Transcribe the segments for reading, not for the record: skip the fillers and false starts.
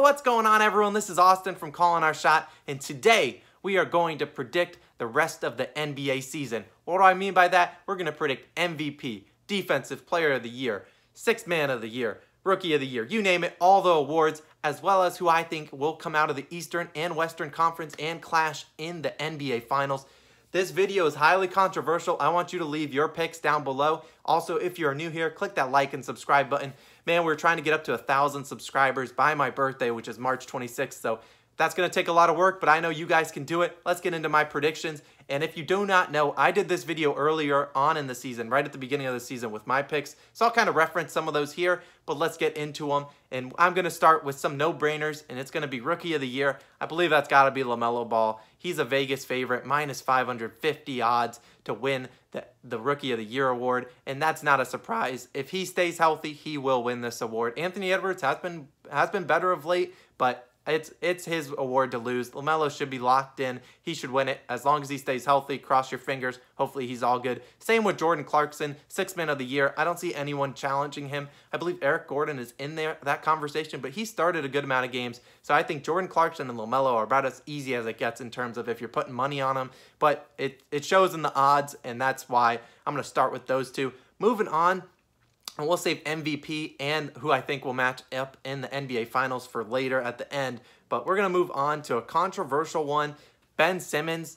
what's going on, everyone? This is Austin from Calling Our Shot, and today we are going to predict the rest of the NBA season. What do I mean by that? We're going to predict MVP, Defensive Player of the Year, Sixth Man of the Year, Rookie of the Year, you name it, all the awards, as well as who I think will come out of the Eastern and Western Conference and clash in the NBA Finals. This video is highly controversial. I want you to leave your picks down below. Also, if you're new here, click that like and subscribe button. Man, we're trying to get up to 1,000 subscribers by my birthday, which is March 26th. So that's going to take a lot of work, but I know you guys can do it. Let's get into my predictions. And if you do not know, I did this video earlier on in the season, right at the beginning of the season with my picks. So I'll kind of reference some of those here, but let's get into them. And I'm going to start with some no-brainers, and it's going to be Rookie of the Year. I believe that's got to be LaMelo Ball. He's a Vegas favorite, minus 550 odds to win the Rookie of the Year award, and that's not a surprise. If he stays healthy, he will win this award. Anthony Edwards has been better of late, but it's his award to lose. LaMelo should be locked in. He should win it as long as he stays healthy. Cross your fingers. Hopefully he's all good. Same with Jordan Clarkson, Sixth Man of the Year. I don't see anyone challenging him. I believe Eric Gordon is in that conversation, but he started a good amount of games. So I think Jordan Clarkson and LaMelo are about as easy as it gets in terms of if you're putting money on them. But it shows in the odds, and that's why I'm going to start with those two. Moving on. And we'll save MVP and who I think will match up in the NBA Finals for later at the end. But we're going to move on to a controversial one. Ben Simmons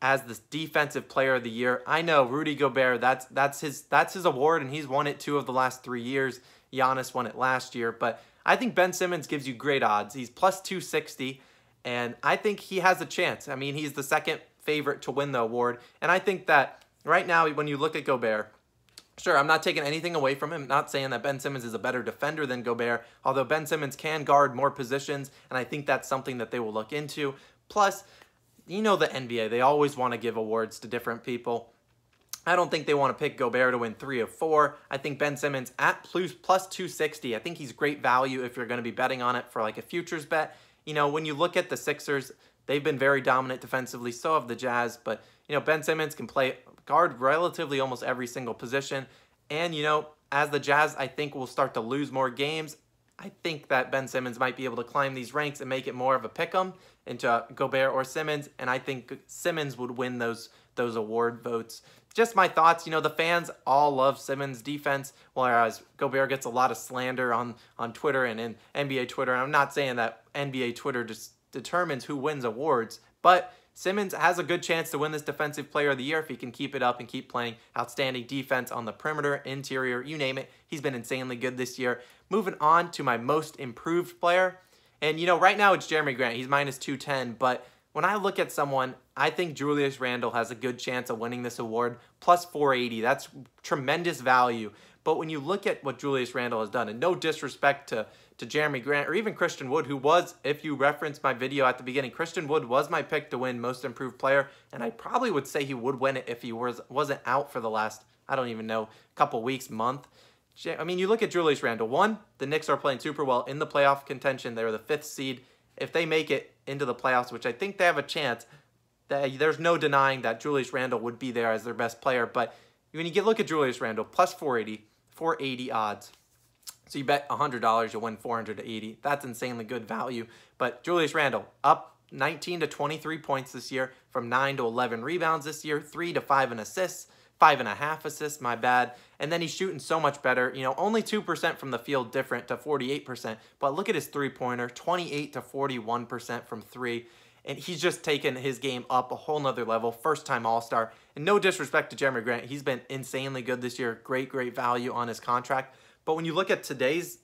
as the Defensive Player of the Year. I know Rudy Gobert, that's his award, and he's won it 2 of the last 3 years. Giannis won it last year. But I think Ben Simmons gives you great odds. He's plus 260, and I think he has a chance. I mean, he's the second favorite to win the award. And I think that right now, when you look at Gobert, sure, I'm not taking anything away from him. Not saying that Ben Simmons is a better defender than Gobert, although Ben Simmons can guard more positions, and I think that's something that they will look into. Plus, you know the NBA, they always want to give awards to different people. I don't think they want to pick Gobert to win 3 of 4. I think Ben Simmons at plus 260. I think he's great value if you're going to be betting on it for like a futures bet. You know, when you look at the Sixers, they've been very dominant defensively, so have the Jazz, but you know, Ben Simmons can play guard relatively almost every single position. And, you know, as the Jazz, I think, will start to lose more games, I think that Ben Simmons might be able to climb these ranks and make it more of a pick-em into Gobert or Simmons. And I think Simmons would win those award votes. Just my thoughts. You know, the fans all love Simmons' defense, whereas Gobert gets a lot of slander on Twitter and in NBA Twitter. And I'm not saying that NBA Twitter just determines who wins awards, but Simmons has a good chance to win this Defensive Player of the Year if he can keep it up and keep playing outstanding defense on the perimeter, interior, you name it. He's been insanely good this year. Moving on to my most improved player. And, you know, right now it's Jeremy Grant. He's minus 210. But when I look at someone, I think Julius Randle has a good chance of winning this award. Plus 480. That's tremendous value. But when you look at what Julius Randle has done, and no disrespect to Jeremy Grant or even Christian Wood, who was, if you referenced my video at the beginning, Christian Wood was my pick to win Most Improved Player, and I probably would say he would win it if he wasn't out for the last, I don't even know, couple weeks, month. I mean, you look at Julius Randle. One, the Knicks are playing super well in the playoff contention. They're the 5th seed. If they make it into the playoffs, which I think they have a chance, there's no denying that Julius Randle would be there as their best player. But when you look at Julius Randle, plus 480 odds. So you bet $100, you'll win 480. That's insanely good value. But Julius Randle, up 19 to 23 points this year, from 9 to 11 rebounds this year, 3 to 5 assists, 5.5 assists, my bad. And then he's shooting so much better. You know, only 2% from the field different to 48%. But look at his three-pointer, 28 to 41% from 3. And he's just taken his game up a whole nother level. First-time All-Star. And no disrespect to Jeremy Grant. He's been insanely good this year. Great value on his contract. But when you look at today's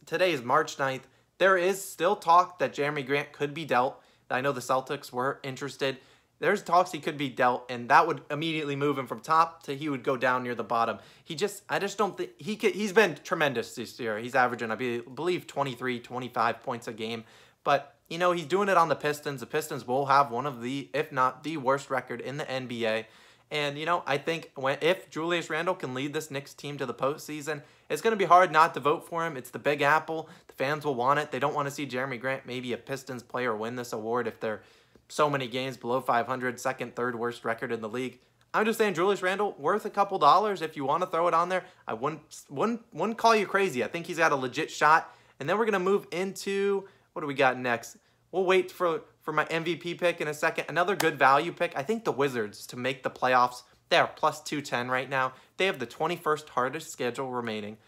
March 9th, there is still talk that Jeremy Grant could be dealt. I know the Celtics were interested. There's talks he could be dealt, and that would immediately move him from top to he would go down near the bottom. I just don't think he's been tremendous this year. He's averaging, I believe, 23, 25 points a game. But, you know, he's doing it on the Pistons. The Pistons will have one of the, if not the worst record in the NBA. And, you know, I think if Julius Randle can lead this Knicks team to the postseason, it's going to be hard not to vote for him. It's the Big Apple. The fans will want it. They don't want to see Jeremy Grant, maybe a Pistons player, win this award if they're so many games below 500, second, third worst record in the league. I'm just saying Julius Randle, worth a couple dollars if you want to throw it on there. I wouldn't call you crazy. I think he's got a legit shot. And then we're going to move into What do we got next? We'll wait for my MVP pick in a second. Another good value pick. I think the Wizards to make the playoffs. They are plus 210 right now. They have the 21st hardest schedule remaining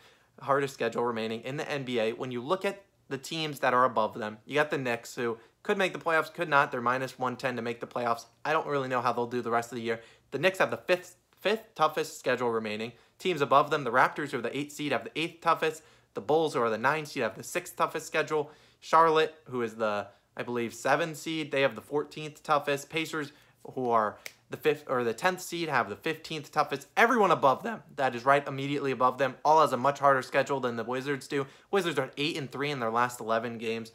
in the NBA. When you look at the teams that are above them, you got the Knicks, who could make the playoffs, could not. They're minus 110 to make the playoffs. I don't really know how they'll do the rest of the year. The Knicks have the fifth toughest schedule remaining. Teams above them, the Raptors, who are the 8th seed, have the 8th toughest. The Bulls, who are the 9th seed, have the 6th toughest schedule. Charlotte, who is the, I believe, 7th seed, they have the 14th toughest. Pacers, who are the 5th or the 10th seed, have the 15th toughest. Everyone above them, that is right immediately above them, all has a much harder schedule than the Wizards do. Wizards are 8-3 in their last 11 games.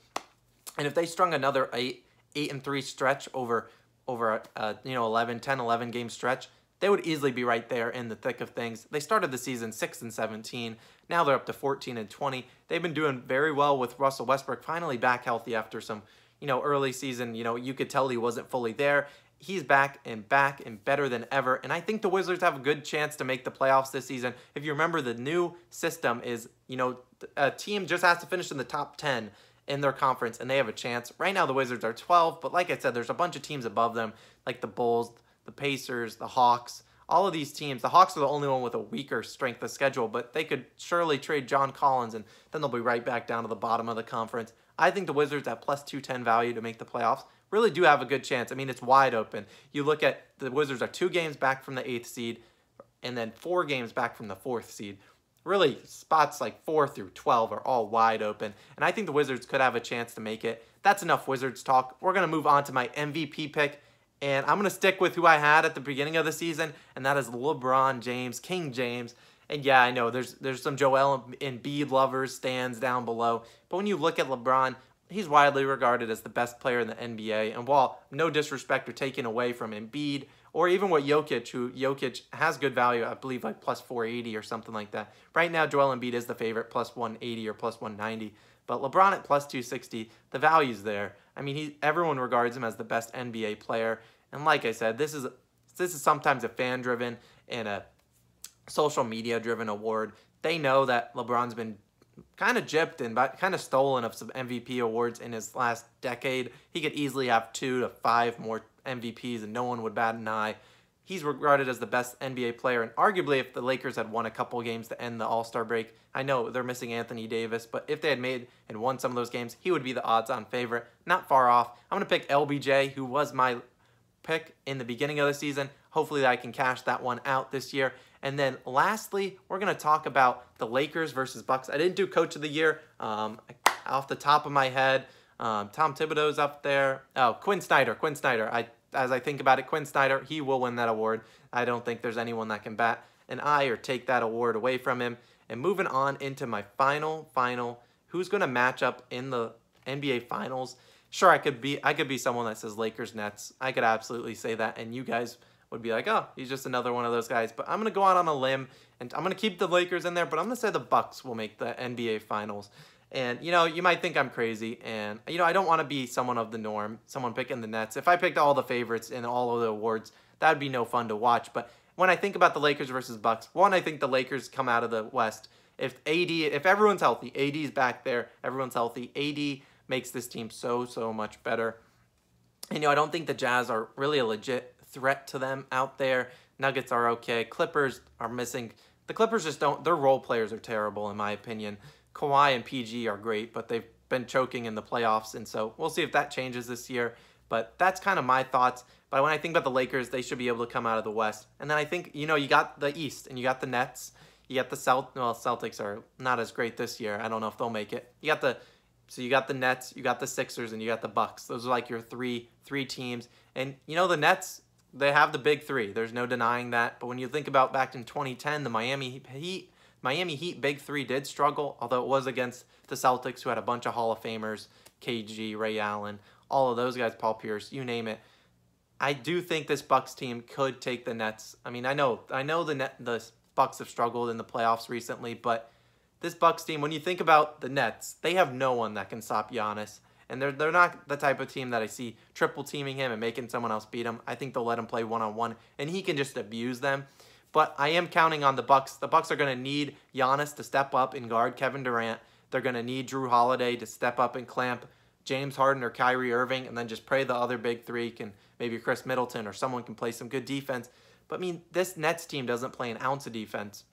And if they strung another 8-3 stretch over 11 game stretch, they would easily be right there in the thick of things. They started the season 6-17. Now they're up to 14-20. They've been doing very well with Russell Westbrook finally back healthy after some, early season. You could tell he wasn't fully there. He's back and better than ever. And I think the Wizards have a good chance to make the playoffs this season. If you remember, the new system is, a team just has to finish in the top 10 in their conference, and they have a chance. Right now, the Wizards are 12, but like I said, there's a bunch of teams above them, like the Bulls, the Pacers, the Hawks, all of these teams. The Hawks are the only one with a weaker strength of schedule, but they could surely trade John Collins, and then they'll be right back down to the bottom of the conference. I think the Wizards at plus 210 value to make the playoffs really do have a good chance. I mean, it's wide open. You look at the Wizards are 2 games back from the 8th seed, and then 4 games back from the 4th seed. Really, spots like 4 through 12 are all wide open, and I think the Wizards could have a chance to make it. That's enough Wizards talk. We're going to move on to my MVP pick, and I'm going to stick with who I had at the beginning of the season, and that is LeBron James, King James. And yeah, I know there's some Joel Embiid lovers, stands down below, but when you look at LeBron, he's widely regarded as the best player in the NBA, and while no disrespect or taken away from Embiid, or even what Jokic has good value, I believe like plus 480 or something like that. Right now, Joel Embiid is the favorite, plus 180 or plus 190. But LeBron at plus 260, the value's there. I mean, everyone regards him as the best NBA player. And like I said, this is sometimes a fan-driven and a social media-driven award. They know that LeBron's been kind of gypped and kind of stolen of some MVP awards in his last decade. He could easily have 2 to 5 more MVPs and no one would bat an eye. He's regarded as the best NBA player, and arguably if the Lakers had won a couple games to end the All-Star break, I know they're missing Anthony Davis, but if they had made and won some of those games, he would be the odds-on favorite. Not far off. I'm going to pick LBJ, who was my pick in the beginning of the season. Hopefully I can cash that one out this year. And then lastly, we're going to talk about the Lakers versus Bucks. I didn't do Coach of the Year off the top of my head. Tom Thibodeau's up there. Oh, Quinn Snyder. As I think about it, Quinn Snyder, he will win that award. I don't think there's anyone that can bat an eye or take that award away from him. And moving on into my final, who's going to match up in the NBA Finals? Sure, I could be someone that says Lakers Nets. I could absolutely say that, and you guys would be like, oh, he's just another one of those guys. But I'm going to go out on a limb, and I'm going to keep the Lakers in there, but I'm going to say the Bucks will make the NBA Finals. And, you might think I'm crazy, and, I don't want to be someone of the norm, someone picking the Nets. If I picked all the favorites in all of the awards, that would be no fun to watch. But when I think about the Lakers versus Bucks, one, I think the Lakers come out of the West. If everyone's healthy, AD's back there, everyone's healthy, AD makes this team so much better. And, I don't think the Jazz are really a legit threat to them out there. Nuggets are okay. Clippers are missing. The Clippers just don't, their role players are terrible in my opinion. Kawhi and PG are great, but they've been choking in the playoffs, and so we'll see if that changes this year. But that's kind of my thoughts. But when I think about the Lakers, they should be able to come out of the West. And then I think, you got the East, and you got the Nets. You got the Celtics are not as great this year. I don't know if they'll make it. You got the Nets, you got the Sixers, and you got the Bucks. Those are like your three teams. And, the Nets, they have the big three. There's no denying that. But when you think about back in 2010, the Miami Heat big three did struggle, although it was against the Celtics, who had a bunch of Hall of Famers, KG, Ray Allen, all of those guys, Paul Pierce, you name it. I do think this Bucks team could take the Nets. I mean, I know the Bucks have struggled in the playoffs recently, but this Bucks team, when you think about the Nets, they have no one that can stop Giannis. And they're not the type of team that I see triple teaming him and making someone else beat him. I think they'll let him play one-on-one, and he can just abuse them. But I am counting on the Bucks. The Bucks are going to need Giannis to step up and guard Kevin Durant. They're going to need Drew Holiday to step up and clamp James Harden or Kyrie Irving, and then just pray the other big three can, maybe Chris Middleton or someone can play some good defense. But I mean, this Nets team doesn't play an ounce of defense.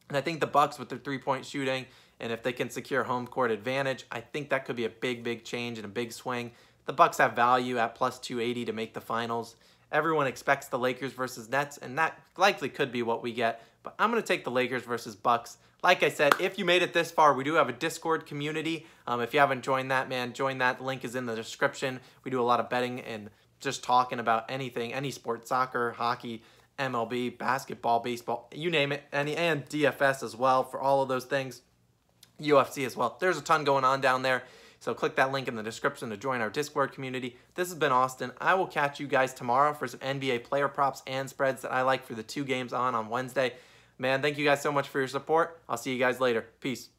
And I think the Bucks with their three-point shooting, and if they can secure home court advantage, I think that could be a big change and a big swing. The Bucks have value at plus 280 to make the finals. Everyone expects the Lakers versus Nets, and that likely could be what we get. But I'm going to take the Lakers versus Bucks. Like I said, if you made it this far, we do have a Discord community. If you haven't joined that, man, join that. The link is in the description. We do a lot of betting and just talking about anything, any sport, soccer, hockey, MLB, basketball, baseball, you name it, and DFS as well for all of those things, UFC as well. There's a ton going on down there, so click that link in the description to join our Discord community. This has been Austin. I will catch you guys tomorrow for some NBA player props and spreads that I like for the 2 games on Wednesday. Man, thank you guys so much for your support. I'll see you guys later. Peace.